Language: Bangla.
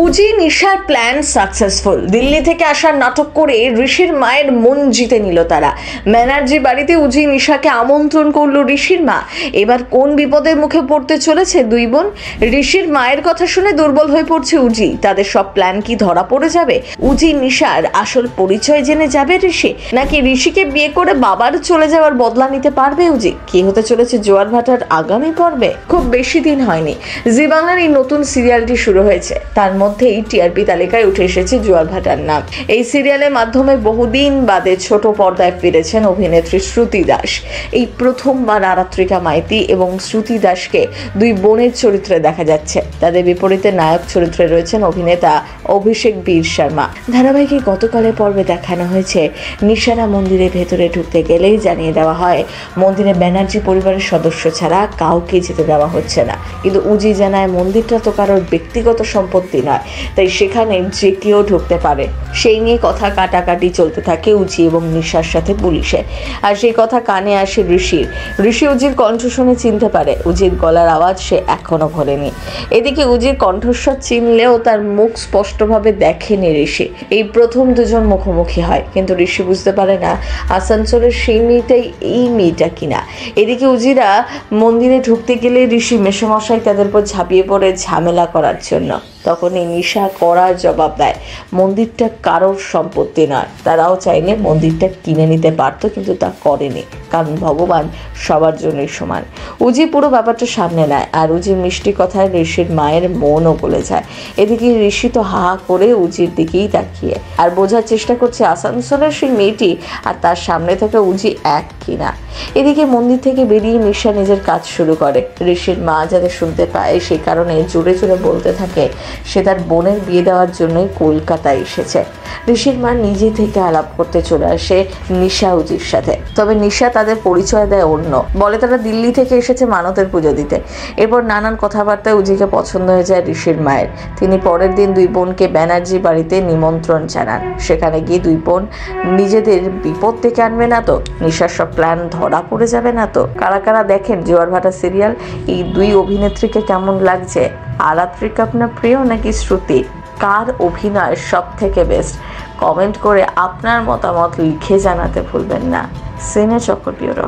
উজি নিশার প্ল্যান সাকসেসফুল। দিল্লি থেকে আসার নাটক করে ঋষির মায়ের মন জিতে নিল তারা। ব্যানার্জি বাড়িতে উজি নিশাকে আমন্ত্রণ করলো ঋষির মা। এবার কোন বিপদের মুখে পড়তে চলেছে দুই বোন? ঋষির মায়ের কথা শুনে দুর্বল হয়ে পড়ছে উজি। তাদের সব প্ল্যান কি ধরা পড়ে যাবে? উজি নিশার আসল পরিচয় জেনে যাবে ঋষি, নাকি ঋষিকে বিয়ে করে বাবার চলে যাওয়ার বদলা নিতে পারবে উজি? কি হতে চলেছে জোয়ার ভাটার আগামী পর্বে? খুব বেশি দিন হয়নি জি বাংলার এই নতুন সিরিয়ালটি শুরু হয়েছে, তার মধ্যেই টিআরপি তালিকায় উঠে এসেছে জোয়ার ভাটার নাম। এই সিরিয়ালের মাধ্যমে বহুদিন বাদে ছোট পর্দায় ফিরেছেন অভিনেত্রী শ্রুতি দাস। এই প্রথমবার আরাত্রিকা মাইতি এবং শ্রুতি দাসকে দুই বোনের চরিত্রে দেখা যাচ্ছে। তাদের বিপরীতে নায়ক চরিত্রে রয়েছেন অভিনেতা অভিষেক বীর শর্মা। ধারাবাহিকে গতকালের পর্বে দেখানো হয়েছে নিশারা মন্দিরের ভেতরে ঢুকতে গেলেই জানিয়ে দেওয়া হয় মন্দিরে ব্যানার্জি পরিবারের সদস্য ছাড়া কাউকে যেতে দেওয়া হচ্ছে না। কিন্তু উজি জানায় মন্দিরটা তো কারোর ব্যক্তিগত সম্পত্তি নয়, তাই সেখানে যে কেউ ঢুকতে পারে। সেই নিয়ে কথা কাটাকাটি চলতে থাকে উজি এবং নিশার সাথে পুলিশে। আর সেই কথা কানে আসে ঋষি উজির কণ্ঠ শুনে চিনতে পারে উজির গলার আওয়াজ সে এখনো ভোলেনি। এদিকে উজির কণ্ঠস্বর চিনলেও তার মুখ স্পষ্টভাবে দেখেনি ঋষি। এই প্রথম দুজন মুখোমুখি হয়, কিন্তু ঋষি বুঝতে পারে না আসানসোলের সেই মেয়েটাই এই মেয়েটা কিনা। এদিকে উজিরা মন্দিরে ঢুকতে গেলে ঋষি মেসোমশাই তাদের উপর ঝাঁপিয়ে পড়ে ঝামেলা করার জন্য। তখনই নিশা করার জবাব দেয় মন্দিরটা কারোর সম্পত্তি নয়। তারাও চাইলে মন্দিরটা কিনে নিতে পারতো, কিন্তু তা করেনি, কারণ ভগবান সবার জন্যই সমান। উজি পুরো ব্যাপারটা সামনে নেয়, আর উজির মিষ্টি কথায় ঋষির মায়ের মনও গলে যায়। এদিকে ঋষি তো হা করে উজির দিকেই তাকিয়ে আর বোঝার চেষ্টা করছে আসানসোলের সেই মেয়েটি আর তার সামনে থেকে উজি এক কিনা। এদিকে মন্দির থেকে বেরিয়ে নিশা নিজের কাজ শুরু করে। ঋষির মা যাতে শুনতে পায় সেই কারণে জোরে জোরে বলতে থাকে সে তার বোনের বিয়ে দেওয়ার জন্যই কলকাতায় এসেছে। ঋষির মা নিজে থেকে আলাপ করতে চলে আসে নিশা উজির সাথে। তবে নিশা তাদের পরিচয় দেয় অন্য, বলে তারা দিল্লি থেকে এসেছে মানতের পুজো দিতে। এরপর নানান কথাবার্তায় উজিকে পছন্দ হয়ে যায় ঋষির মায়ের। তিনি পরের দিন দুই বোনকে ব্যানার্জি বাড়িতে নিমন্ত্রণ জানান। সেখানে গিয়ে দুই বোন নিজেদের বিপদ থেকে আনবে না তো? নিশার সব প্ল্যান ধরা পড়ে যাবে না তো? কারা কারা দেখেন জোয়ার ভাটা সিরিয়াল? এই দুই অভিনেত্রীকে কেমন লাগছে? আরাত্রিকা আপনার প্রিয় নাকি শ্রুতি? কার অভিনয় সব থেকে বেস্ট? কমেন্ট করে আপনার মতামত লিখে জানাতে ভুলবেন না। সিনে চক্র ব্যুরো।